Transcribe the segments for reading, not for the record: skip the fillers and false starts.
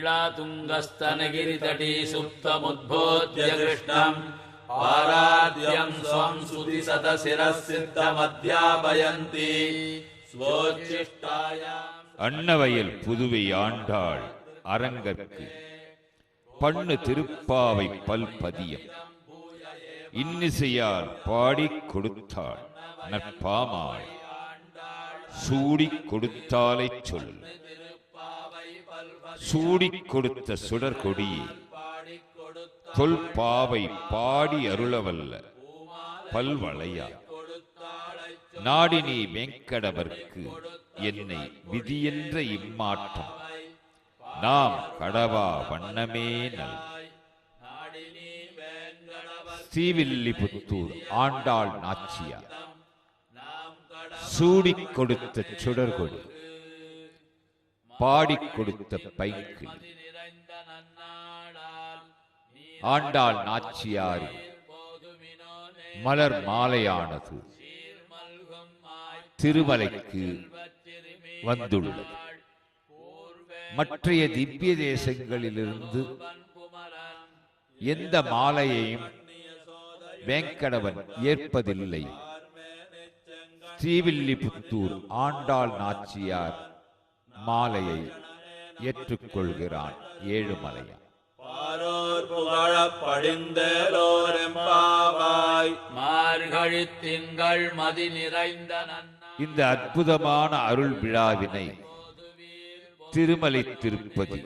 नीलातुङ्गस्तनगिरितटी सुप्तमुद्बोध्य कृष्णम् पाराद्यं स्वं सुतिसतशिरःसिद्धमध्यापयन्ति स्वोच्छिष्टायाम् அன்னவயல் புதுவை ஆண்டாள் அரங்கற்கு பண்ணு திருப்பாவை பல்பதியம் இன்னிசையால் பாடிக் கொடுத்தாள் நற்பாமாள் சூடிக் கொடுத்தாலை சொல் சூடிக் கொடுத்த சுடர்கொடியே தொல்பாவை பாடி அருளவல்ல பல்வளையா நாடினி வெங்கடவர்க்கு என்னை விதியென்ற இம்மாற்றம் நாம் கடவா வண்ணமே நல். ஸ்ரீவில்லிபுத்தூர் ஆண்டாள் நாச்சியார் சூடிக் கொடுத்த சுடர்கொடி பாடிக் கொடுத்த பைங்கிளி ஆண்டாள் நாச்சியாரின் மலர் மாலையானது திருமலைக்கு வந்துள்ளது. மற்றைய திவ்ய தேசங்களிலிருந்து எந்த மாலையையும் வேங்கடவன் ஏற்பதில்லை. ஸ்ரீவில்லிபுத்தூர் ஆண்டாள் நாச்சியார் மாலையை ஏற்றுக்கொள்கிறான் ஏழுமலையான். பாரோர் புகழப் படிந்தேலோரெம்பாவாய் மார்கழி திங்கள் மதி நிறைந்த இந்த அற்புதமான அருள் விழாவினை திருமலை திருப்பதி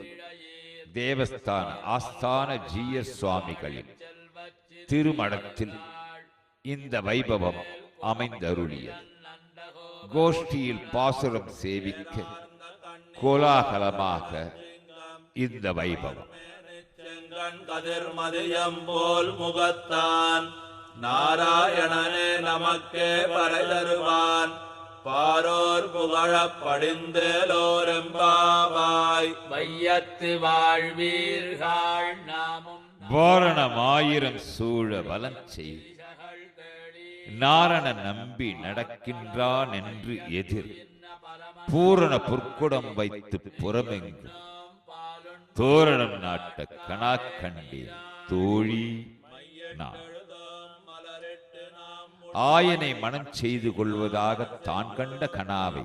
தேவஸ்தான ஆஸ்தான ஜீயர் சுவாமிகளின் திருமணத்தில் இந்த வைபவம் அமைந்தருளியது. கோஷ்டியில் பாசுரம் சேவிக்க கோலாகலமாக இந்த வைபவம் கதிர்மதியம் போல் முகத்தான் நாராயணனே நமக்கே பறை தருவான் பாரோர் புகழப் படிந்தேலோரெம்பாவாய் வையத்து வாழ்வீர்கள் நாமும் வாரணமாயிரம் சூழ வலஞ்செய் நாரண நம்பி நடக்கின்றான் என்று எதிர் பூரண பொற்குடம் வைத்து புறமெங்கு தோரணம் நாட்ட கணா கண்டேன் தோழி நான். ஆயனை மனம் செய்து கொள்வதாக தான் கண்ட கனாவை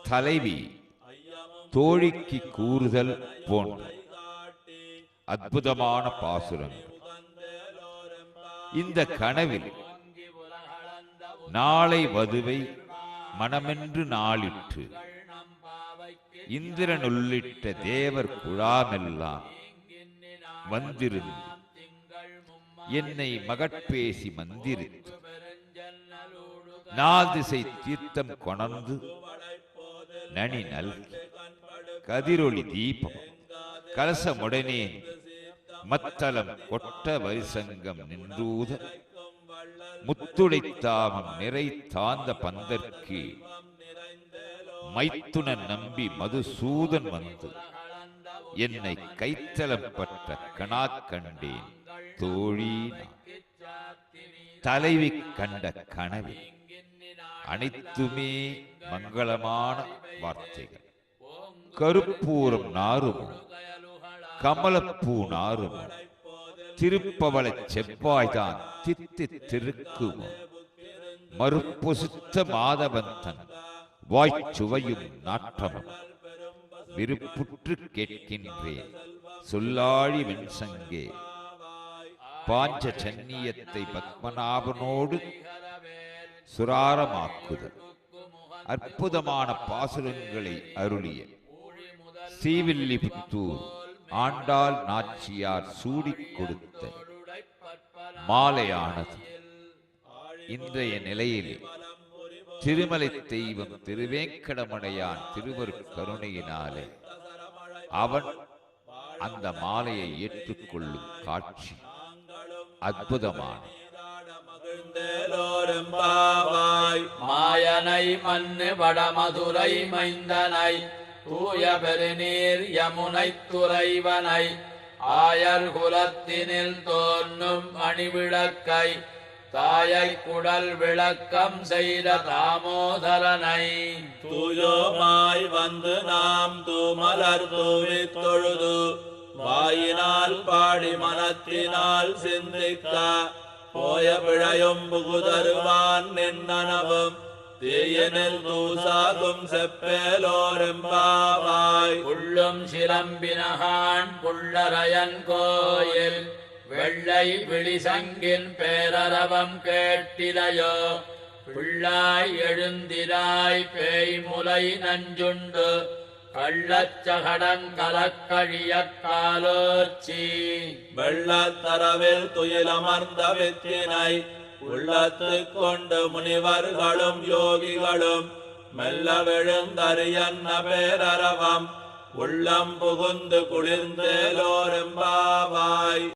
தலைவி தோழிக்கு கூறுதல் போன்ற அற்புதமான பாசுரங்கள். இந்த கனவில் நாளை வதுவை மனமென்று நாளிற்று இந்திரன் உள்ளிட்ட தேவர் குழாமெல்லாம் வந்திருந்து என்னை மகட்பேசி மந்திரித்து நாதிசை தீர்த்தம் கொணர்ந்து நனி நல்கி கதிரொளி தீபம் கலசமுடனே மத்தளம் கொட்ட வரிசங்கம் நின்றூத முத்துடைத்தாமம் நிறை தாந்த பந்தற்கு மைத்துனன் நம்பி மதுசூதன் வந்து என்னை கைத்தலம் பற்ற கணா கண்டேன் தோழி. தலைவி கண்ட கனவில் அனைத்துமே மங்களமான வார்த்தைகள். கருப்பூரம் நாறுமோ கமலப்பூ நாறுமோ திருப்பவள செவ்வாய்தான் தித்தி திருக்குமோ மறுப்பொசுத்த மாதவந்தன் வாய்ச்சுவையும் நாற்றமும் விருப்புற்று கேட்கின்றேன் சொல்லாழி வெண்சங்கே பாஞ்ச சன்னியத்தை பத்மநாபனோடு சுராரமாக்குதல். அற்புதமான பாசுரங்களை அருளிய ஸ்ரீவில்லிபுத்தூர் ஆண்டாள் நாச்சியார் சூடிக் கொடுத்த மாலையானது இன்றைய நிலையிலே திருமலை தெய்வம் திருவேங்கடமடையான் திருவருட்கருணையினாலே அவன் அந்த மாலையை ஏற்றுக்கொள்ளும் காட்சி அற்புதமான. மாயனை மண்ணு வடமதுரை மைந்தனை தூய பெருநீர் யமுனை துறைவனை ஆயர் குலத்தினில் தோன்றும் அணிவிளக்கை தாயை குடல் விளக்கம் செய்த தாமோதரனை தூயோமாய் வந்து நாம் தூமலர் தூவித் தொழுது வாயினால் பாடி மனத்தினால் சிந்திக்க போய பிழையும் புகுதருவான் நின்னனவும் தீயனில் தூசாகும் செப்பேலோரெம்பாவாய். புள்ளும் சிலம்பினகான் புள்ளரையன் கோயில் வெள்ளை விழிசங்கின் பேரரவம் கேட்டிலையோ பிள்ளாய் எழுந்திராய் பேய்முலை நஞ்சுண்டு கள்ளச்சகடங்கலக்கழிய காலோச்சி. வெள்ளத்தரவில் துயிலமர்ந்த வித்தினை உள்ளத்துக் கொண்டு முனிவர்களும் யோகிகளும் மெல்ல விழுந்தறியன்ன பேரரவம் உள்ளம் புகுந்து குளிர்ந்தேலோரெம்பாவாய்.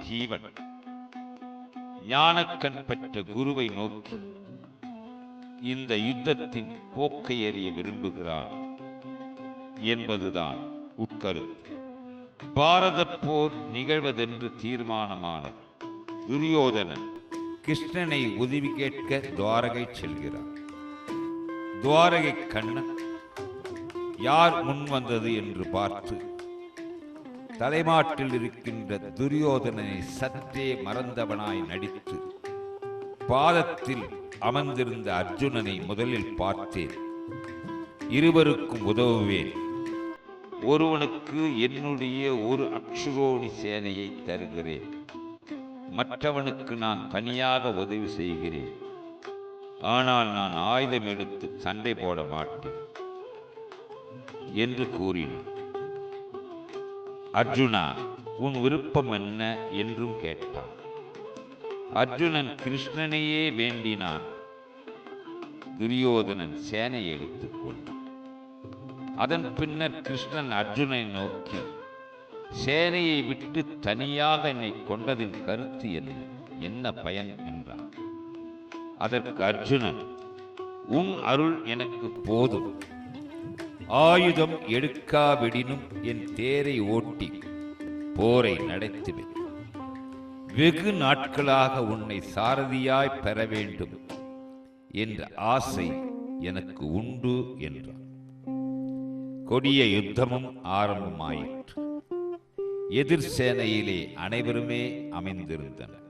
ஜீவன் ஞானக்கண் பெற்ற குருவை நோக்கி இந்த யுத்தத்தின் போக்கை அறிய விரும்புகிறான் என்பதுதான் உட்கருத்து. பாரத போர் நிகழ்வதென்று தீர்மானமானது. துரியோதனன் கிருஷ்ணனை உதவி கேட்க துவாரகை செல்கிறார். துவாரகை கண்ணன் யார் முன் வந்தது என்று பார்த்து தலைமாட்டில் இருக்கின்ற துரியோதனனை சற்றே மறந்தவனாய் நடித்து பாதத்தில் அமர்ந்திருந்த அர்ஜுனனை முதலில் பார்த்தேன், இருவருக்கும் உதவுவேன் ஒருவனுக்கு என்னுடைய ஒரு அக்ஷரோணி சேனையை தருகிறேன், மற்றவனுக்கு நான் தனியாக உதவி செய்கிறேன். ஆனால் நான் ஆயுதம் எடுத்து சண்டை போட மாட்டேன் என்று கூறினான். அர்ஜுனா, உன் விருப்பம் என்ன என்றும் கேட்டான். அர்ஜுனன் கிருஷ்ணனையே வேண்டினான். துரியோதனன் சேனையை எடுத்துக் கொண்டான். அதன் பின்னர் கிருஷ்ணன் அர்ஜுனனை நோக்கி, சேனையை விட்டு தனியாக என்னை கொண்டதின் கருத்து என்ன பயன் என்றான். அதற்கு அர்ஜுனன், உன் அருள் எனக்கு போதும். ஆயுதம் எடுக்காவிடினும் என் தேரை ஓட்டி போரை நடத்துவேன். வெகு நாட்களாக உன்னை சாரதியாய் பெற வேண்டும் என்ற ஆசை எனக்கு உண்டு என்றான். கொடிய யுத்தமும் ஆரம்பமாயிற்று. எதிர் சேனையிலே அனைவருமே அமைந்திருந்தனர்.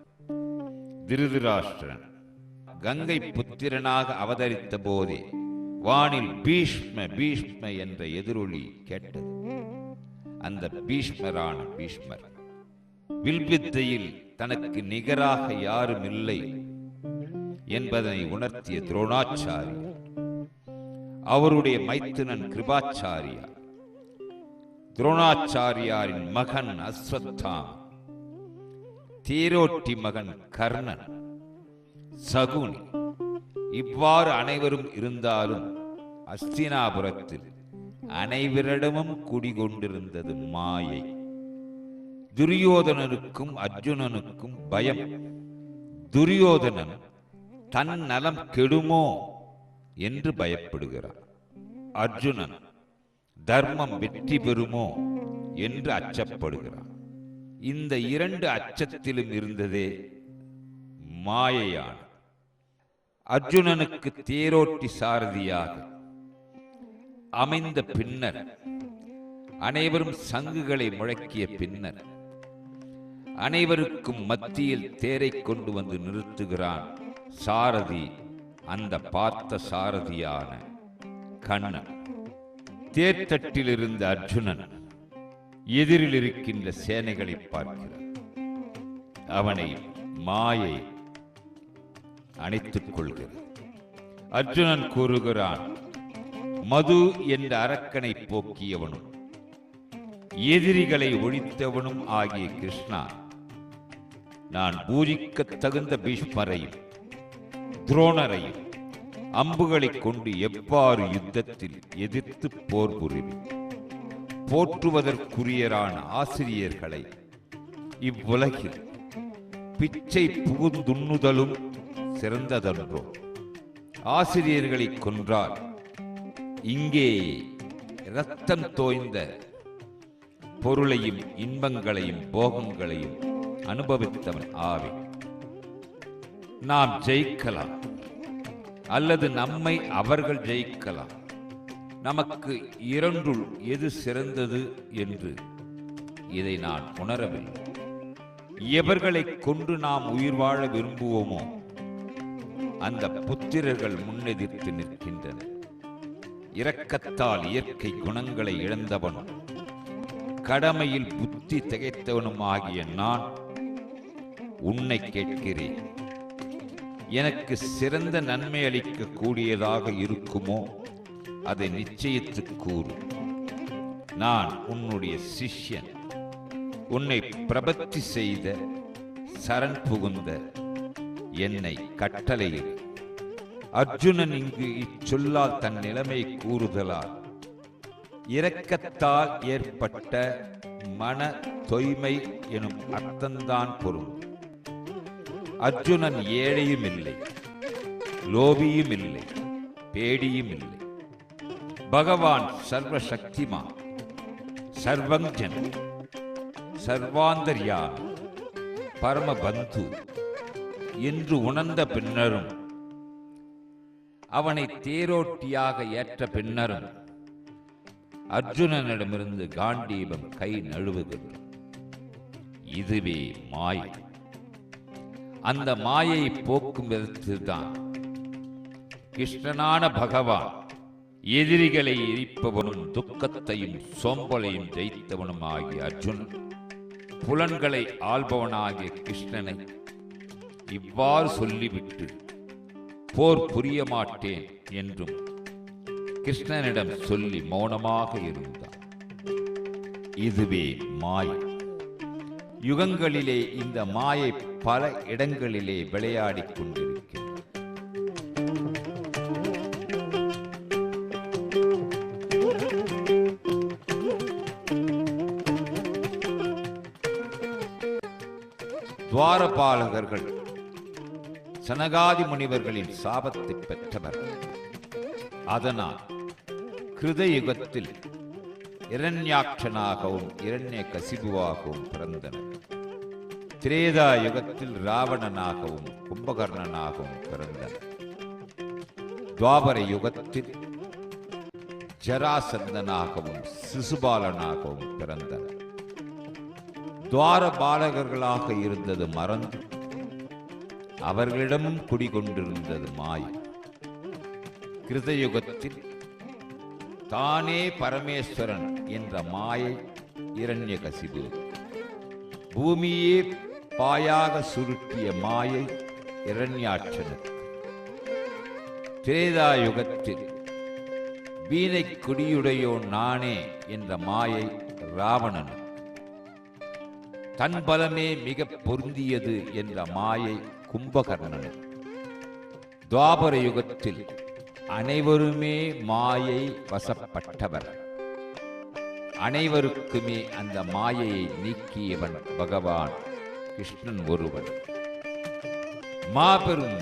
திருதராஷ்டிரன் கங்கை புத்திரனாக அவதரித்த போதே வானில் பீஷ்ம பீஷ்ம என்ற எதிரொலி கேட்டது. அந்த பீஷ்மரான பீஷ்மர் வில்வித்தையில் தனக்கு நிகராக யாரும் இல்லை என்பதனை உணர்த்திய துரோணாச்சாரியார், அவருடைய மைத்துனன் கிருபாச்சாரியார், துரோணாச்சாரியாரின் மகன் அஸ்வத்தாம, தேரோட்டி மகன் கர்ணன், சகுனி, இவ்வாறு அனைவரும் இருந்தாலும் அஸ்தினாபுரத்தில் அனைவரிடமும் குடிகொண்டிருந்தது மாயை. துரியோதனனுக்கும் அர்ஜுனனுக்கும் பயம். துரியோதனன் தன் நலம் கெடுமோ என்று பயப்படுகிறார். அர்ஜுனன் தர்மம் வெற்றி பெறுமோ என்று அச்சப்படுகிறார். இந்த இரண்டு அச்சத்திலும் இருந்ததே மாயையான. அர்ஜுனனுக்கு தேரோட்டி சாரதியாக அமைந்த பின்னர், அனைவரும் சங்குகளை முழக்கிய பின்னர், அனைவருக்கும் மத்தியில் தேரை கொண்டு வந்து நிறுத்துகிறான் சாரதி, அந்த பார்த்த சாரதியான கண்ணன். தேர்தட்டில் இருந்த அர்ஜுனன் எதிரில் இருக்கின்ற சேனைகளை பார்க்கிறான். அவனை மாயை அணைத்துக் கொள்கிறது. அர்ஜுனன் கூறுகிறான், மது என்ற அரக்கனை போக்கியவனும் எதிரிகளை ஒழித்தவனும் ஆகிய கிருஷ்ணா, நான் பூஜிக்க தகுந்த பீஷ்மரையும் துரோணரையும் அம்புகளை கொண்டு எவ்வாறு யுத்தத்தில் எதிர்த்து போர் புரிவேன். போற்றுவதற்குரியரான ஆசிரியர்களை இவ்வுலகில் பிச்சை புகுந்துண்ணுதலும் சிறந்ததன்றோ? ஆசிரியர்களை கொன்றால் இங்கே இரத்தம் தோய்ந்த பொருளையும் இன்பங்களையும் போகங்களையும் அனுபவித்தவன் ஆவே. நாம் ஜெயிக்கலாம் அல்லது நம்மை அவர்கள் ஜெயிக்கலாம். நமக்கு இரண்டுள் எது சிறந்தது என்று இதை நான் உணரவில்லை. எவர்களை கொண்டு நாம் உயிர் வாழ விரும்புவோமோ அந்த புத்திரர்கள் முன்னெதிர்த்து நிற்கின்றனர். இரக்கத்தால் இயற்கை குணங்களை இழந்தவனும் கடமையில் புத்தி திகைத்தவனும் ஆகிய நான் உன்னை கேட்கிறேன், எனக்கு சிறந்த நன்மை அளிக்க கூடியதாக இருக்குமோ அதை நிச்சயித்து கூறு. நான் உன்னுடைய சிஷ்யன். உன்னை பிரபத்தி செய்த சரண் புகுந்த என்னை கட்டளையிடு. அர்ஜுனன் இங்கு இச்சொல்லால் தன் நிலைமை கூறுதலால் இரக்கத்தால் ஏற்பட்ட மன தொய்மை எனும் அர்த்தந்தான் பொருள். அர்ஜுனன் ஏழையும் இல்லை, லோபியும் இல்லை, பேடியும் இல்லை. பகவான் சர்வசக்திமான், சர்வஞ்சன், சர்வாந்தர்யாமி, பரமபந்து என்று உணர்ந்த பின்னரும், அவனை தேரோட்டியாக ஏற்ற பின்னரும் அர்ஜுனனிடமிருந்து காண்டீபம் கை நழுவுகிறது. இதுவே மாயை. அந்த மாயை போக்கும் விதத்தில்தான் கிருஷ்ணனான பகவான் எதிரிகளை எரிப்பவனும் துக்கத்தையும் சோம்பலையும் ஜெயித்தவனும் ஆகிய அர்ஜுனன் புலன்களை ஆள்பவனாகிய கிருஷ்ணனை இவ்வாறு சொல்லிவிட்டு போர் புரிய மாட்டேன் என்றும் கிருஷ்ணனிடம் சொல்லி மௌனமாக இருந்தார். இதுவே மாயை. யுகங்களிலே இந்த மாயை பல இடங்களிலே விளையாடிக் கொண்டிருக்கிறது. துவாரபாலகர்கள் சனகாதி முனிவர்களின் சாபத்தை பெற்றவர். அதனால் கிருதயுகத்தில் இரண்யாட்சனாகவும் இரண்ய கசிபுவாகவும் பிறந்தனர். திரேதா யுகத்தில் ராவணனாகவும் கும்பகர்ணனாகவும் பிறந்தனர். துவாபர யுகத்தில் ஜராசந்தனாகவும் சிசுபாலனாகவும் பிறந்தனர். துவார பாலகர்களாக இருந்தது மறந்து அவர்களிடமும் குடிகொண்டிருந்தது மாயை. கிருதயுகத்தில் தானே பரமேஸ்வரன் என்ற மாயை இரண்யகசிபு, பூமியே பாயாக சுருட்டிய மாயை இரண்யாட்சனுக்கு. திரேதாயுகத்தில் வீணை குடியுடையோ நானே என்ற மாயை ராவணன், தன் பலமே மிக பொருந்தியது என்ற மாயை கும்பகர்ணன். துவாபர யுகத்தில் அனைவருமே மாயை வசப்பட்டவர். அனைவருக்குமே அந்த மாயையை நீக்கியவன் பகவான் கிருஷ்ணன் ஒருவன். மாபெரும்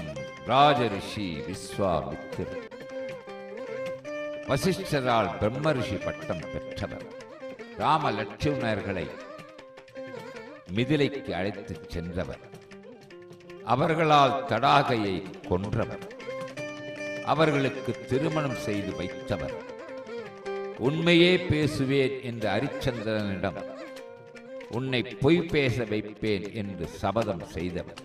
ராஜரிஷி விஸ்வாமித்திரர் வசிஷ்டரால் பிரம்மரிஷி பட்டம் பெற்றவர். ராம லட்சுமணர்களை மிதிலைக்கு அழைத்துச் சென்றவர். அவர்களால் தடாகையை கொன்றவர். அவர்களுக்கு திருமணம் செய்து வைத்தவர். உண்மையே பேசுவேன் என்ற அரிச்சந்திரனிடம் உன்னை பொய் பேச வைப்பேன் என்று சபதம் செய்தவர்.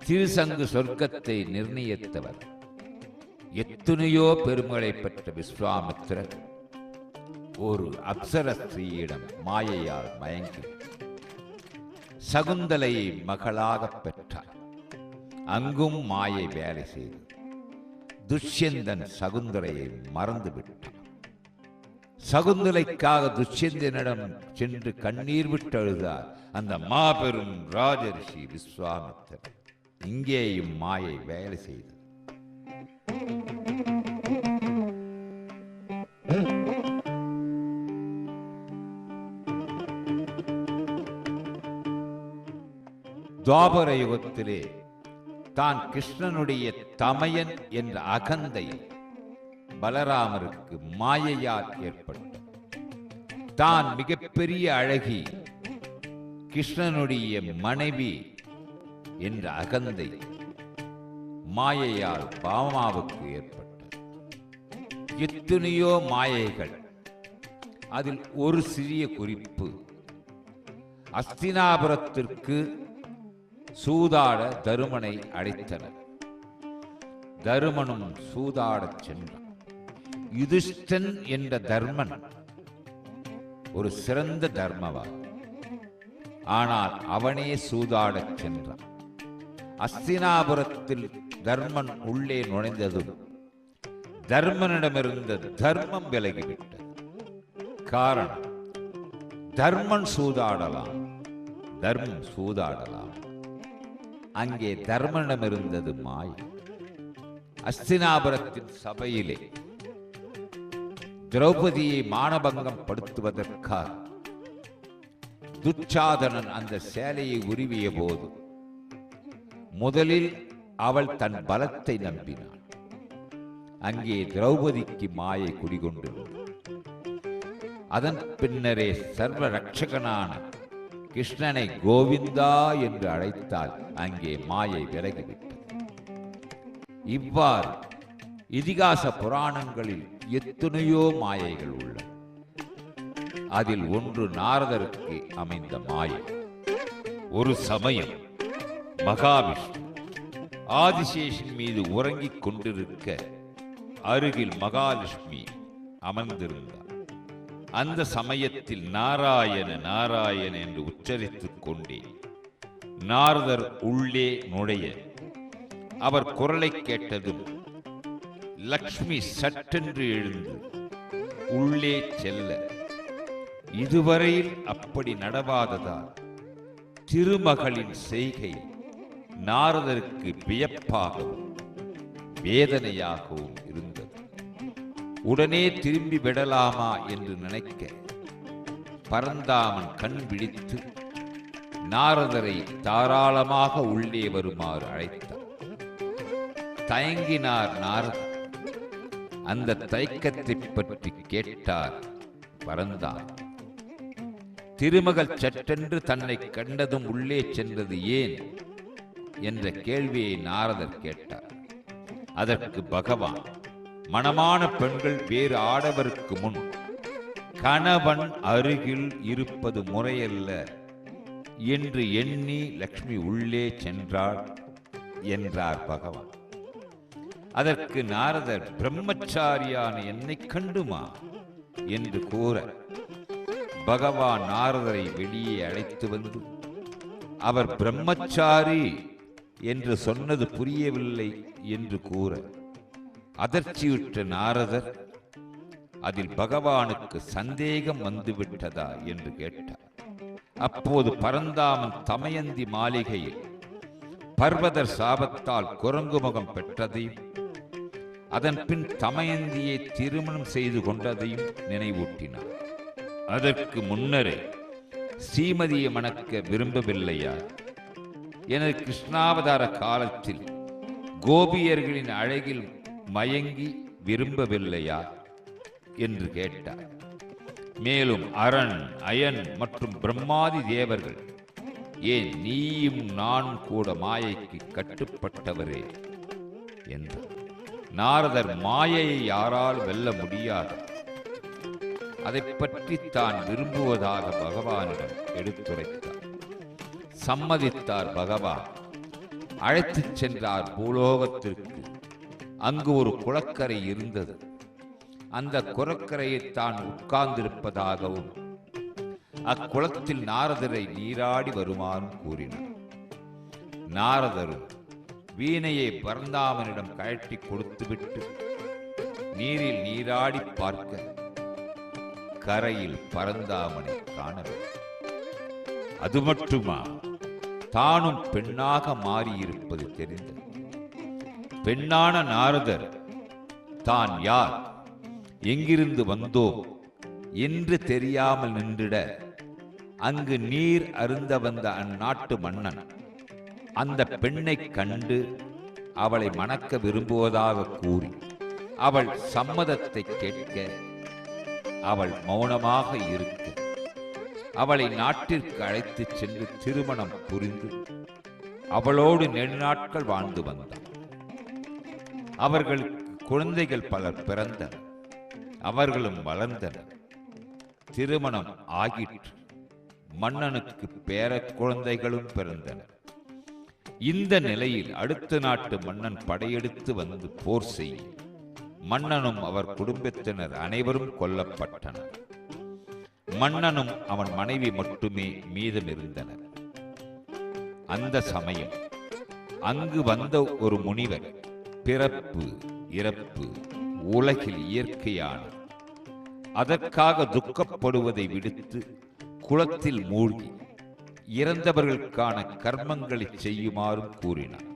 திருசங்கு சொர்க்கத்தை நிர்ணயித்தவர். எத்தனையோ பெருமைகளை பெற்ற விஸ்வாமித்திரர் ஒரு அப்சர ஸ்திரீயிடம் மாயையால் மயங்கி சகுந்தலையை மகளாக பெற்றார். அங்கும் மாயை வேலை செய்து துஷ்யந்தன் சகுந்தலையை மறந்து விட்டான். சகுந்தலைக்காக துஷ்யந்தனிடம் சென்று கண்ணீர் விட்டு அழுதார் அந்த மாபெரும் ராஜரிஷி விஸ்வாமித்திரர். இங்கேயும் மாயை வேலை செய்தது. துவாபர யுகத்திலே தான் கிருஷ்ணனுடைய தமையன் என்ற அகந்தை பலராமருக்கு மாயையால் ஏற்பட்டது. தான் மிகப்பெரிய அழகி, கிருஷ்ணனுடைய மனைவி என்ற அகந்தை மாயையால் பாமாவுக்கு ஏற்பட்டது. எத்தனையோ மாயைகள். அதில் ஒரு சிறிய குறிப்பு, அஸ்தினாபுரத்திற்கு சூதாட தருமனை அழைத்தனர். தருமனும் சூதாடச் சென்றான். யுதிஷ்டன் என்ற தர்மன் ஒரு சிறந்த தர்மவான். ஆனால் அவனே சூதாடச் சென்றான். அஸ்தினாபுரத்தில் தர்மன் உள்ளே நுழைந்ததும் தர்மனிடமிருந்த தர்மம் விலகிவிட்டது. காரணம், தர்மன் சூதாடலாம், தர்மம் சூதாடலாம். அங்கே தர்மனிடமிருந்தது மாயை. அஸ்தினாபுரத்தின் சபையிலே திரௌபதியை மானபங்கம் படுத்துவதற்காக துச்சாதனன் அந்த சேலையை உருவிய போது முதலில் அவள் தன் பலத்தை நம்பினாள். அங்கே திரௌபதிக்கு மாயை குடிகொண்டிருந்தது. அதன் பின்னரே சர்வ ரட்சகனான கிருஷ்ணனை கோவிந்தா என்று அழைத்தால் அங்கே மாயை விலகிவிட்டது. இவ்வாறு இதிகாச புராணங்களில் எத்தனையோ மாயைகள் உள்ளன. அதில் ஒன்று நாரதருக்கு அமைந்த மாயை. ஒரு சமயம் மகாவிஷ்ணு ஆதிசேஷன் மீது உறங்கிக் கொண்டிருக்க அருகில் மகாலட்சுமி அமர்ந்திருந்தார். அந்த சமயத்தில் நாராயண நாராயண என்று உச்சரித்துக் கொண்டே நாரதர் உள்ளே நுழைய அவர் குரலை கேட்டதும் லக்ஷ்மி சட்டென்று எழுந்து உள்ளே செல்ல, இதுவரையில் அப்படி நடவாததால் திருமகளின் செய்கை நாரதருக்கு வியப்பாகவும் வேதனையாகவும் இருந்தது. உடனே திரும்பி விடலாமா என்று நினைக்க பரந்தாமன் கண் விழித்து நாரதரை தாராளமாக உள்ளே வருமாறு அழைத்தார். தயங்கினார் நாரதர். அந்த தயக்கத்தை பற்றி கேட்டார் பரந்தாமன். திருமகள் சட்டென்று தன்னை கண்டதும் உள்ளே சென்றது ஏன் என்ற கேள்வியை நாரதர் கேட்டார். அதற்கு பகவான், மணமான பெண்கள் வேறு ஆடவருக்கு முன் கணவன் அருகில் இருப்பது முறையல்ல என்று எண்ணி லக்ஷ்மி உள்ளே சென்றாள் என்றார் பகவான். அதற்கு நாரதர், பிரம்மச்சாரியான என்னை கண்டுமா என்று கூற, பகவான் நாரதரை வெளியே அழைத்து வந்து, அவர் பிரம்மச்சாரி என்று சொன்னது புரியவில்லை என்று கூற, அதிர்ச்சியுற்ற நாரதர், அதில் பகவானுக்கு சந்தேகம் வந்துவிட்டதா என்று கேட்டார். அப்போது பரந்தாமன் தமயந்தி மாளிகையில் பர்வதர் சாபத்தால் குரங்கு முகம் பெற்றதையும் அதன் பின் தமயந்தியை திருமணம் செய்து கொண்டதையும் நினைவூட்டினார். அதற்கு முன்னரே ஸ்ரீமதியை மணக்க விரும்பவில்லையா? எனது கிருஷ்ணாவதார காலத்தில் கோபியர்களின் அழகில் மயங்கி விரும்பவில்லையா என்று கேட்டார். மேலும் அரண், அயன் மற்றும் பிரம்மாதி தேவர்கள், ஏன் நீயும் நான் கூட மாயைக்கு கட்டுப்பட்டவரே என்றார். நாரதர், மாயையை யாரால் வெல்ல முடியாது, அதை பற்றி தான் விரும்புவதாக பகவானிடம் எடுத்துரைத்தார். சம்மதித்தார் பகவான். அழைத்துச் சென்றார் பூலோகத்திற்கு. அங்கு ஒரு குளக்கரை இருந்தது. அந்த குளக்கரையை தான் உட்கார்ந்திருப்பதாகவும் அக்குளத்தில் நாரதரை நீராடி வருமாறும் கூறினார். நாரதரும் வீணையை பரந்தாமனிடம் கழட்டி கொடுத்துவிட்டு நீரில் நீராடி பார்க்க கரையில் பரந்தாமனை காணவில்லை. அது மட்டுமா, தானும் பெண்ணாக மாறியிருப்பது தெரிந்தது. பெண்ணான நாரதர் தான் யார், எங்கிருந்து வந்தோம் என்று தெரியாமல் நின்றிட, அங்கு நீர் அருந்த வந்த அந்நாட்டு மன்னன் அந்த பெண்ணை கண்டு அவளை மணக்க விரும்புவதாக கூறி அவள் சம்மதத்தை கேட்க, அவள் மௌனமாக இருக்க, அவளை நாட்டிற்கு அழைத்துச் சென்று திருமணம் புரிந்து அவளோடு நெடுநாட்கள் வாழ்ந்து வந்தார். அவர்களுக்கு குழந்தைகள் பலர் பிறந்தனர். அவர்களும் வளர்ந்தனர். திருமணம் ஆகிற்று. மன்னனுக்கு பேர குழந்தைகளும் பிறந்தனர். இந்த நிலையில் அடுத்த நாட்டு மன்னன் படையெடுத்து வந்து போர் செய்ய, மன்னனும் அவர் குடும்பத்தினர் அனைவரும் கொல்லப்பட்டனர். மன்னனும் அவன் மனைவி மட்டுமே மீதமிருந்தனர். அந்த சமயம் அங்கு வந்த ஒரு முனிவர், பிறப்பு இறப்பு உலகில் இயற்கையான, அதற்காக துக்கப்படுவதை விடுத்து குளத்தில் மூழ்கி இறந்தவர்களுக்கான கர்மங்களை செய்யுமாறும் கூறினார்.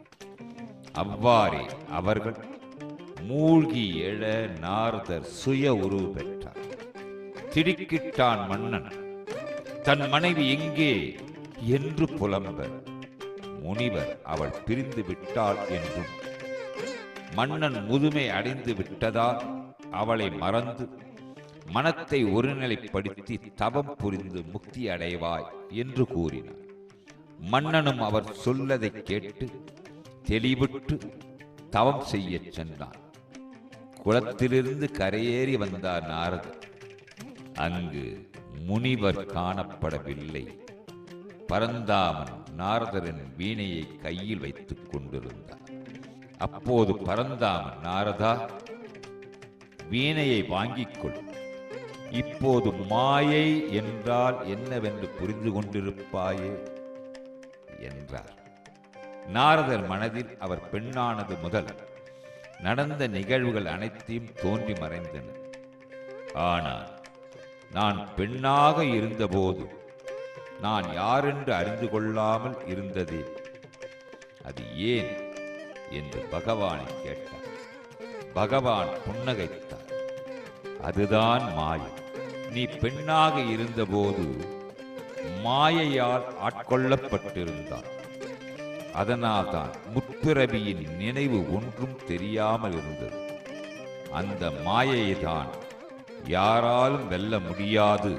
அவ்வாறே அவர்கள் மூழ்கி எழ நாரதர் சுய உருவு பெற்றார். திடுக்கிட்டான் மன்னன். தன் மனைவி எங்கே என்று புலம்ப, முனிவர் அவள் பிரிந்து விட்டாள் என்றும், மன்னன் முதுமை அடைந்து விட்டதால் அவளை மறந்து மனத்தை ஒருநிலைப்படுத்தி தவம் புரிந்து முக்தி அடைவாய் என்று கூறினார். மன்னனும் அவர் சொல்லதை கேட்டு தெளிவுற்று தவம் செய்ய சென்றான். குளத்திலிருந்து கரையேறி வந்தார் நாரதர். அங்கு முனிவர் காணப்படவில்லை. பரந்தாமன் நாரதரின் வீணையை கையில் வைத்துக் கொண்டிருந்தார். அப்போது பரந்தாமன், நாரதா, வீணையை வாங்கிக் கொள். இப்போது மாயை என்றால் என்னவென்று புரிந்து கொண்டிருப்பாயே என்றார். நாரதர் மனதில் அவர் பெண்ணானது முதல் நடந்த நிகழ்வுகள் அனைத்தையும் தோன்றி மறைந்தன. ஆனால் நான் பெண்ணாக இருந்தபோது நான் யாரென்று அறிந்து கொள்ளாமல் இருந்ததே, அது ஏன் என்று பகவானை கேட்டார். பகவான் புன்னகைத்தார். அதுதான் மாயை. நீ பெண்ணாக இருந்தபோது மாயையால் ஆட்கொள்ளப்பட்டிருந்தார். அதனால்தான் முற்பிறவியின் நினைவு ஒன்றும் தெரியாமல் இருந்தது. அந்த மாயையை தான் யாராலும் வெல்ல முடியாது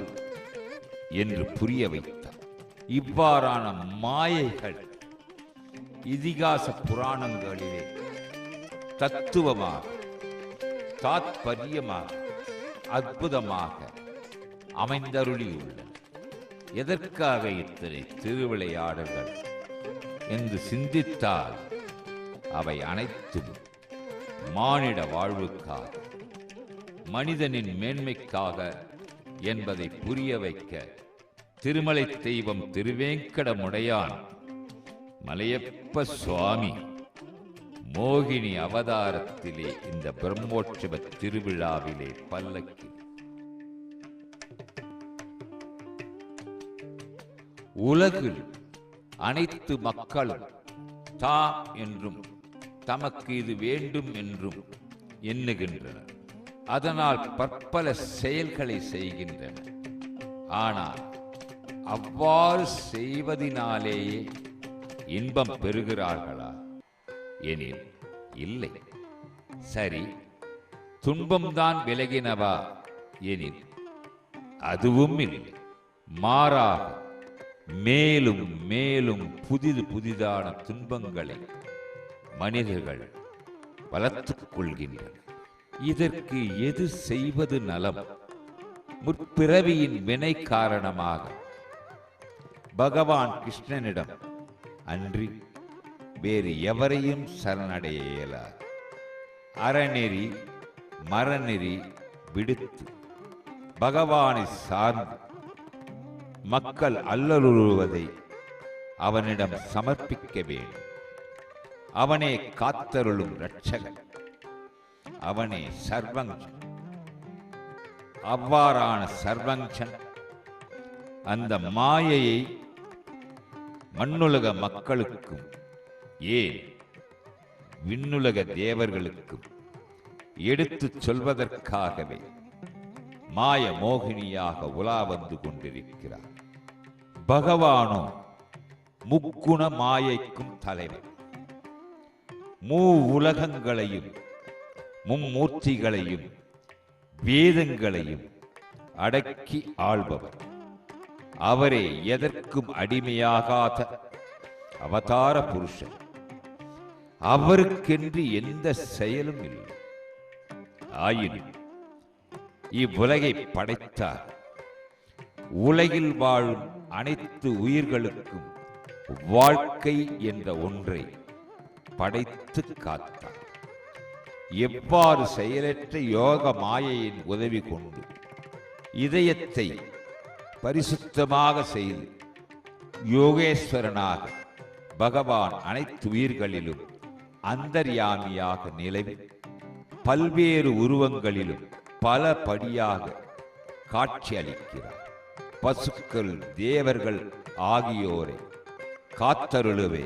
என்று புரிய வைத்தார். இவ்வாறான மாயைகள் இதிகாச புராணங்களிலே தத்துவமாக, தாத்பரியமாக, அற்புதமாக அமைந்தருளியுள்ளன. எதற்காக இத்தனை திருவிளையாடல்கள் என்று சிந்தித்தால் அவை அனைத்தும் மானிட வாழ்வுக்காக, மனிதனின் மேன்மைக்காக என்பதை புரிய வைக்க திருமலை தெய்வம் திருவேங்கடமுடையான் மலையப்ப சுவாமி மோகினி அவதாரத்திலே இந்த பிரம்மோற்சவ திருவிழாவிலே பல்லக்கி உலகில் அனைத்து மக்களும் தாம் என்றும் தமக்கு இது வேண்டும் என்றும் எண்ணுகின்றனர். அதனால் பற்பல செயல்களை செய்கின்றனர். ஆனால் அவ்வாறு செய்வதினாலேயே இன்பம் பெறுகிறார்களா எனில் இல்லை. சரி, துன்பம்தான் விலகினவா எனில் அதுவும் இல்லை. மாறாக மேலும் மேலும் புதிதான துன்பங்களை மனிதர்கள் வளர்த்துக் கொள்கின்றனர். இதற்கு எது செய்வது நலம்? முற்பிறவியின் வினை காரணமாக பகவான் கிருஷ்ணனிடம் அன்றி வேறு எவரையும் சரணடைய இயலாது. அறநெறி மரநெறி விடுத்து பகவானை சார்ந்து மக்கள் அல்லலுறுவதை அவனிடம் சமர்ப்பிக்க வேண்டும். அவனே காத்தருளும் இரட்சகன், அவனே சர்வஞ்சன். அவ்வாறான சர்வஞ்சன் அந்த மாயையை மண்ணுலக மக்களுக்கும் ஏன் விண்ணுலக தேவர்களுக்கும் எடுத்துச் சொல்வதற்காகவே மாய மோகினியாக உலா வந்து கொண்டிருக்கிறார். பகவானோ முக்குண மாயைக்கும் தலைவர். உலகங்களையும் மும்மூர்த்திகளையும் வேதங்களையும் அடக்கி ஆள்பவர். அவரே எதற்கும் அடிமையாகாத அவதார புருஷன். அவருக்கென்று எந்த செயலும் இல்லை. ஆயினும் இவ்வுலகை படைத்தார். உலகில் வாழும் அனைத்து உயிர்களுக்கும் வாழ்க்கை என்ற ஒன்றை படைத்து காத்தார். எவ்வாறு செயலற்ற யோக மாயையின் உதவி கொண்டு இதயத்தை பரிசுத்தமாக செய்து யோகேஸ்வரனாக பகவான் அனைத்து உயிர்களிலும் அந்தர்யாமியாக நிலவி பல்வேறு உருவங்களிலும் பல படியாக காட்சி அளிக்கிறார். பசுக்கள் தேவர்கள் ஆகியோரை காத்தருளவே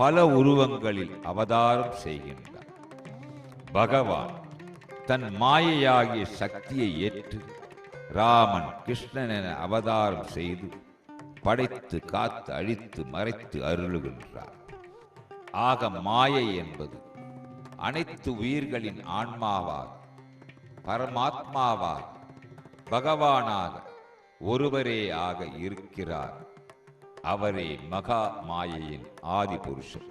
பல உருவங்களில் அவதாரம் செய்கின்றார். பகவான் தன் மாயையாகிய சக்தியை ஏற்று ராமன் கிருஷ்ணன் என அவதாரம் செய்து படைத்து காத்து அழித்து மறைத்து அருளுகின்றார். ஆக மாயை என்பது அனைத்து உயிர்களின் ஆன்மாவாக, பரமாத்மாவாக, பகவானாக ஒருவரே ஆக இருக்கிறார். அவரே மகா மாயையின் ஆதி புருஷர்.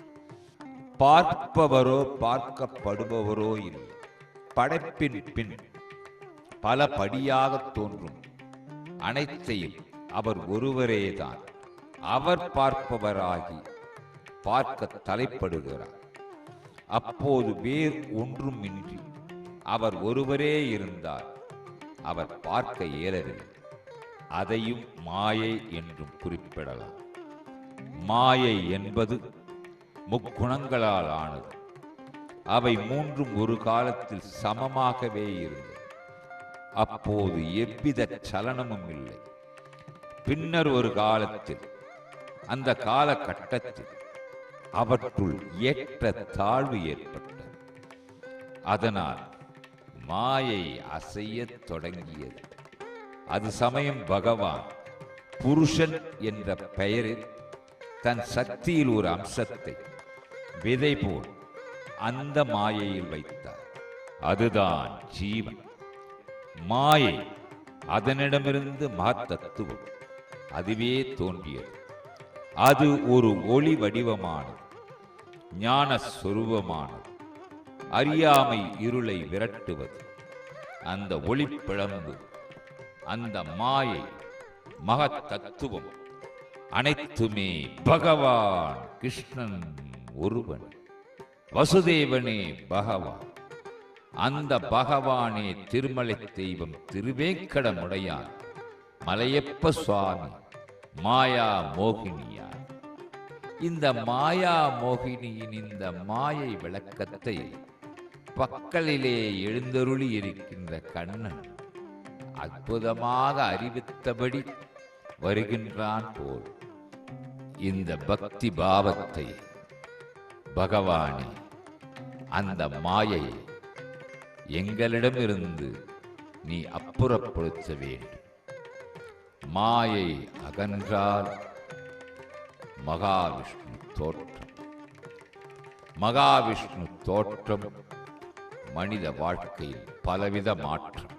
பார்ப்பவரோ பார்க்கப்படுபவரோ இல்லை. படைப்பின் பின் பல படியாக தோன்றும் அனைத்தையும் அவர் ஒருவரேதான். அவர் பார்ப்பவராகி பார்க்க தலைப்படுகிறார். அப்போது வேறு ஒன்றுமின்றி அவர் ஒருவரே இருந்தார். அவர் பார்க்க இயலவில்லை. அதையும் மாயை என்றும் குறிப்பிடலாம். மாயை என்பது முக்குணங்களால் ஆனது. அவை மூன்றும் ஒரு காலத்தில் சமமாகவே இருந்தது. அப்போது எவ்வித சலனமும் இல்லை. பின்னர் ஒரு காலத்தில், அந்த காலகட்டத்தில் அவற்றுள் ஏற்ற தாழ்வு ஏற்பட்டது. அதனால் மாயை அசையத் தொடங்கியது. அது சமயம் பகவான் புருஷன் என்ற பெயரில் தன் சக்தியில் ஒரு அம்சத்தை விதை போல் அந்த மாயையில் வைத்தார். அதுதான் ஜீவன். மாயை அதனிடமிருந்து மகத்தத்துவம். அதுவே தோன்றியது. அது ஒரு ஒளி வடிவமானது, ஞான சொரூபமானது, அறியாமை இருளை விரட்டுவது. அந்த ஒளி பிளம்பு, அந்த மாயை, மகத்தத்துவம் அனைத்துமே பகவான் கிருஷ்ணன் ஒருவன். வசுதேவனே பகவான். அந்த பகவானே திருமலை தெய்வம் திருவேங்கடமுடையான் மலையப்ப சுவாமி மாயா மோகினியார். இந்த மாயா மோகினியின் இந்த மாயை விளக்கத்தை பக்கலிலே எழுந்தருளி இருக்கின்ற கண்ணன் அற்புதமாக அறிவித்தபடி வருகின்றான் போல் இந்த பக்தி பாவத்தை பகவானே அந்த மாயை எங்களிடமிருந்து நீ அப்புறப்படுத்த வேண்டும். மாயை அகன்றால் மகாவிஷ்ணு தோற்றம். மகாவிஷ்ணு தோற்றம் மனித வாழ்க்கையில் பலவித மாற்றம்.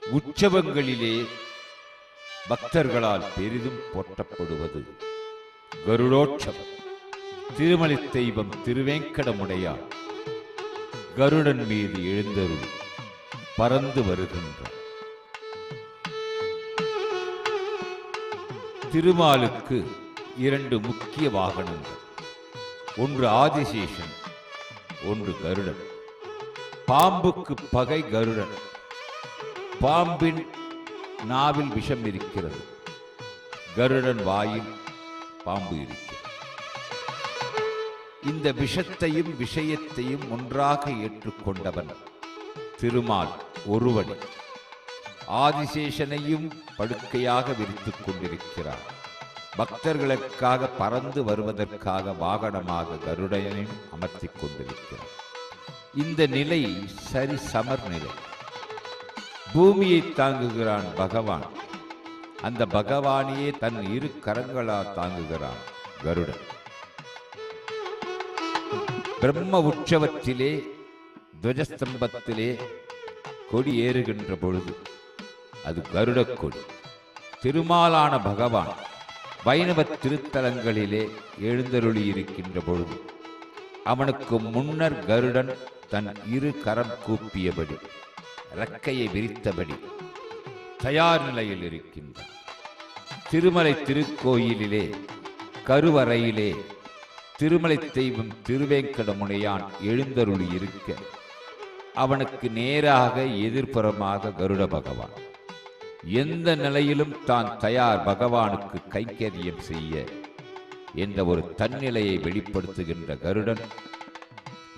உற்சவங்களிலே பக்தர்களால் பெரிதும் போற்றப்படுவது கருடோற்சவம். திருமலை தெய்வம் திருவேங்கடமுடையான் கருடன் மீது எழுந்தருள் பறந்து வருகின்றார். திருமாலுக்கு இரண்டு முக்கிய வாகனங்கள், ஒன்று ஆதிசேஷன், ஒன்று கருடன். பாம்புக்கு பகை கருடன். பாம்பின் நாவில் விஷம் இருக்கிறது, கருடன் வாயில் பாம்பு இருக்கிறது. இந்த விஷத்தையும் விஷயத்தையும் ஒன்றாக ஏற்றுக்கொண்டவன் திருமால் ஒருவன். ஆதிசேஷனையும் படுக்கையாக விரித்துக் கொண்டிருக்கிறார். பக்தர்களுக்காக பறந்து வருவதற்காக வாகனமாக கருடனையும் அமர்த்திக் கொண்டிருக்கிறார். இந்த நிலை சரி சமர் நிலை. பூமியை தாங்குகிறான் பகவான். அந்த பகவானையே தன் இரு கரங்களால் தாங்குகிறான் கருடன். பிரம்ம உற்சவத்திலே துவஜஸ்தம்பத்திலே கொடி ஏறுகின்ற பொழுது அது கருட கொடி. திருமாலான பகவான் வைணவ திருத்தலங்களிலே எழுந்தருளி இருக்கின்ற பொழுது அவனுக்கு முன்னர் கருடன் தன் இரு கரம் கூப்பியபடி, இறக்கையை விரித்தபடி தயார் நிலையில் இருக்கின்றான். திருமலை திருக்கோயிலிலே கருவறையிலே திருமலை தெய்வம் திருவேங்கடமுடையான் எழுந்தருளி இருக்க அவனுக்கு நேராக எதிர்ப்புறமாக கருட பகவான். எந்த நிலையிலும் தான் தயார் பகவானுக்கு கைங்கரியம் செய்ய என்ற ஒரு தன்னிலையை வெளிப்படுத்துகின்ற கருடன்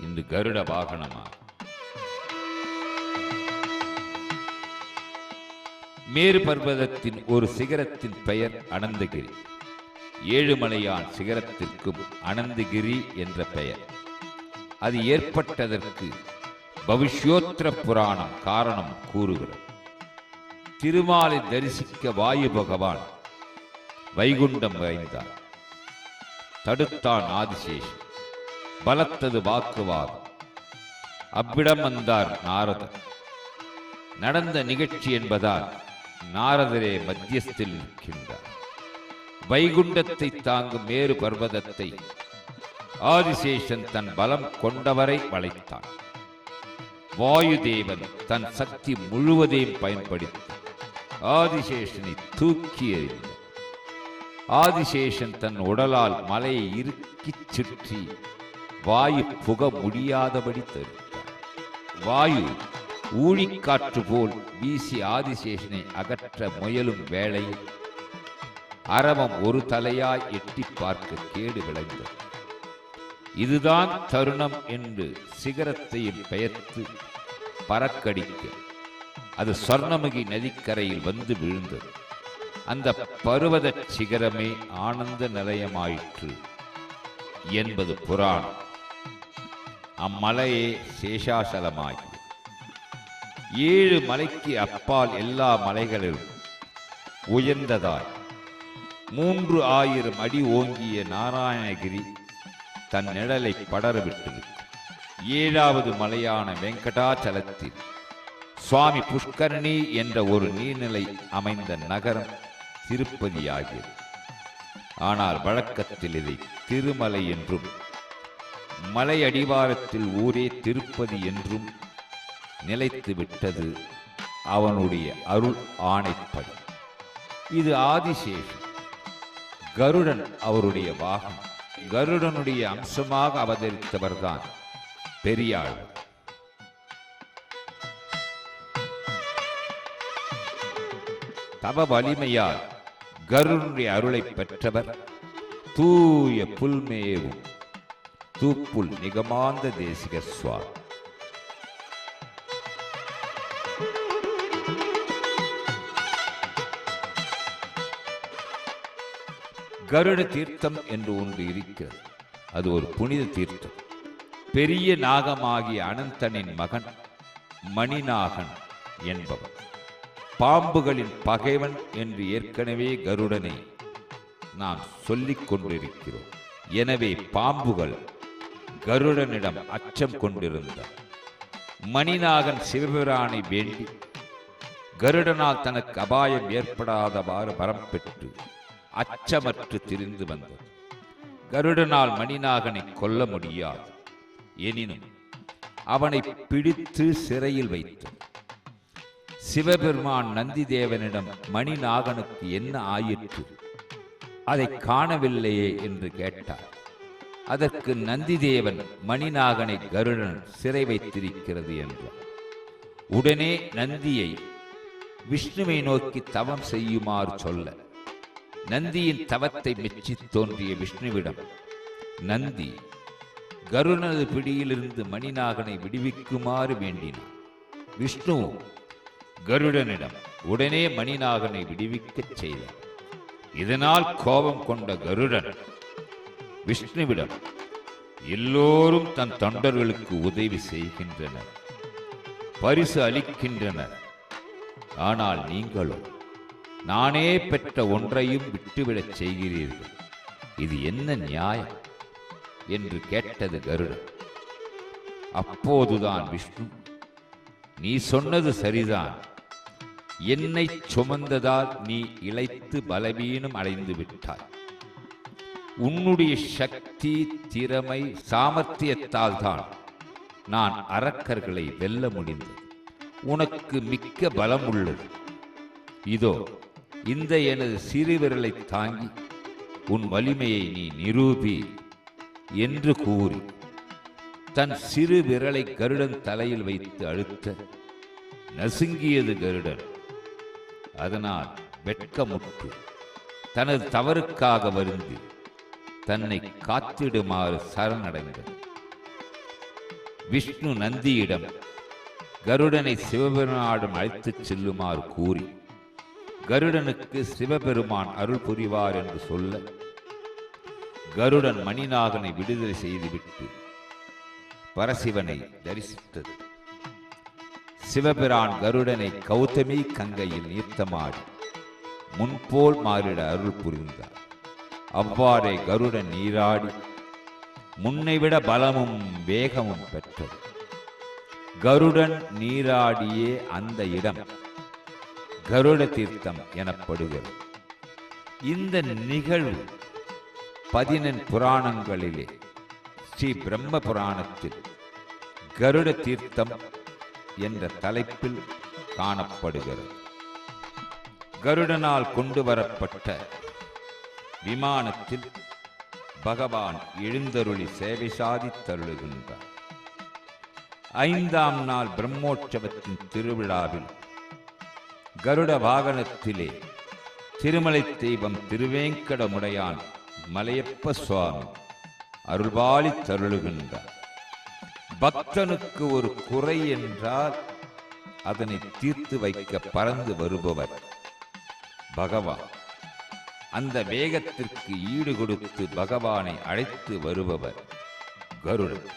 இந்த கருட வாகனமாகும். மேரு பர்வதத்தின் ஒரு சிகரத்தின் பெயர் அனந்தகிரி. ஏழுமலையான் சிகரத்திற்கும் அனந்தகிரி என்ற பெயர். அது ஏற்பட்டதற்கு பவிஷ்யோத்திர புராணம் காரணம் கூறுகிறது. திருமாலை தரிசிக்க வாயு பகவான் வைகுண்டம் விரைந்தார். தடுத்தான் ஆதிசேஷன். பலத்தது வாக்குவாதம். அவ்விடம் வந்தார் நாரதர். நடந்த நிகழ்ச்சி என்பதால் நாரதரே மத்தியஸ்தில் நிற்கின்றார். வைகுண்டத்தை தாங்கும் மேரு பர்வதத்தை ஆதிசேஷன் தன் பலம் கொண்டவரை வளைத்தான். வாயுதேவன் தன் சக்தி முழுவதையும் பயன்படுத்தி ஆதிசேஷனை தூக்கி எறிந்தார். ஆதிசேஷன் தன் உடலால் மலையை இறுக்கிச் சுற்றி வாயு புக முடியாதபடி தடுத்தார். வாயு ஊழிக்காற்று போல் வீசி ஆதிசேஷனை அகற்ற முயலும் வேளையில் அரவம் ஒரு தலையாய் எட்டி பார்க்க கேடு விளைந்தது. இதுதான் தருணம் என்று சிகரத்தையும் பெயர்த்து பறக்கடிக்க அது சொர்ணமுகி நதிக்கரையில் வந்து விழுந்தது. அந்த பருவத சிகரமே ஆனந்த நிலையமாயிற்று என்பது புராணம். அம்மலையே சேஷாசலமாகி 7 மலைக்கு அப்பால் எல்லா மலைகளிலும் உயர்ந்ததாய் 3000 அடி ஓங்கிய நாராயணகிரி தன் நிழலை படரவிட்டது. 7வது மலையான வெங்கடாச்சலத்தில் சுவாமி புஷ்கரணி என்ற ஒரு நீர்நிலை அமைந்த நகரம் திருப்பதியாகியது. ஆனால் வழக்கத்தில் இதை திருமலை என்றும் மலை அடிவாரத்தில் ஊரே திருப்பதி என்றும் நிலைத்து விட்டது அவனுடைய அருள் ஆணைப்படி. இது ஆதிசேஷன். கருடன் அவருடைய வாகனம். கருடனுடைய அம்சமாக அவதரித்தவர்தான் பெரியாள். தவ வலிமையால் கருடனுடைய அருளை பெற்றவர் தூய புல்மேவும் தூப்புல் நிகமாந்த தேசிக சுவாமி. கருட தீர்த்தம் என்று ஒன்று இருக்கிறது. அது ஒரு புனித தீர்த்தம். பெரிய நாகமாகிய அனந்தனின் மகன் மணிநாகன் என்பவன் பாம்புகளின் பகைவன் என்று ஏற்கனவே கருடனை நாம் சொல்லிக் கொண்டிருக்கிறோம். எனவே பாம்புகள் கருடனிடம் அச்சம் கொண்டிருந்தார். மணிநாகன் சிவபிரானை வேண்டி கருடனால் தனக்கு அபாயம் ஏற்படாதவாறு வரம் பெற்று அச்சமற்று திரிந்து வந்தது. கருடனால் மணிநாகனை கொல்ல முடியாது. எனினும் அவனை பிடித்து சிறையில் வைத்தார். சிவபெருமான் நந்தி தேவனிடம் மணிநாகனுக்கு என்ன ஆயிற்று, அதை காணவில்லையே என்று கேட்டார். அதற்கு நந்தி தேவன் மணிநாகனை கருடன் சிறை வைத்திருக்கிறது என்றார். உடனே நந்தியை விஷ்ணுவை நோக்கி தவம் செய்யுமாறு சொல்ல நந்தியின் தவத்தை மெச்சி தோன்றிய விஷ்ணுவிடம் நந்தி கருடனது பிடியிலிருந்து மணிநாகனை விடுவிக்குமாறு வேண்டினார். விஷ்ணு கருடனிடம் உடனே மணிநாகனை விடுவிக்கச் செய்தார். இதனால் கோபம் கொண்ட கருடன் விஷ்ணுவிடம் எல்லோரும் தன் தொண்டர்களுக்கு உதவி செய்கின்றனர், பரிசு அளிக்கின்றனர். ஆனால் நீங்களோ நானே பெற்ற ஒன்றையும் விட்டுவிடச் செய்கிறீர்கள். இது என்ன நியாயம் என்று கேட்டது கருடன். அப்போதுதான் விஷ்ணு, நீ சொன்னது சரிதான். என்னை சுமந்ததால் நீ இளைத்து பலவீனம் அடைந்து விட்டாய். உன்னுடைய சக்தி, திறமை, சாமர்த்தியத்தால் தான் நான் அரக்கர்களை வெல்ல முடிந்தது. உனக்கு மிக்க பலம் உள்ளது. இதோ இந்த எனது சிறு விரலை தாங்கி உன் வலிமையை நீ நிரூபி என்று கூறி தன் சிறு விரலை கருடன் தலையில் வைத்து அழுத்த நசுங்கியது கருடன். அதனால் வெட்கமுற்று தனது தவறுக்காக வருந்தி தன்னை காத்திடுமாறு சரணடைந்தது. விஷ்ணு நந்தியிடம் கருடனை சிவபெருமானிடம் அழைத்துச் செல்லுமாறு கூறி கருடனுக்கு சிவபெருமான் அருள் புரிவார் என்று சொல்ல கருடன் மணிநாகனை விடுதலை செய்துவிட்டு பரசிவனை தரிசித்தது. சிவபிரான் கருடனை கௌதமி கங்கையில் நீர்த்தமாடி முன்போல் மாறிட அருள் புரிந்தார். அவ்வாறே கருடன் நீராடி முன்னைவிட பலமும் வேகமும் பெற்றது. கருடன் நீராடியே அந்த இடம் கருட தீர்த்தம் எனப்படுகிறது. இந்த நிகழ்வு 14 புராணங்களிலே ஸ்ரீ பிரம்ம புராணத்தில் கருட தீர்த்தம் என்ற தலைப்பில் காணப்படுகிறது. கருடனால் கொண்டு வரப்பட்ட விமானத்தில் பகவான் எழுந்தருளி சேவை சாதித்தருளுகின்றார். 5ஆம் நாள் பிரம்மோற்சவத்தின் திருவிழாவில் கருட வாகனத்திலே திருமலை தெய்வம் திருவேங்கடமுடையான் மலையப்ப சுவாமி அருள்பாலி தருளுகின்றார். பக்தனுக்கு ஒரு குறை என்றால் அதனை தீர்த்து வைக்க பறந்து வருபவர் பகவான். அந்த வேகத்திற்கு ஈடு கொடுத்து பகவானை அழைத்து வருபவர் கருடன்.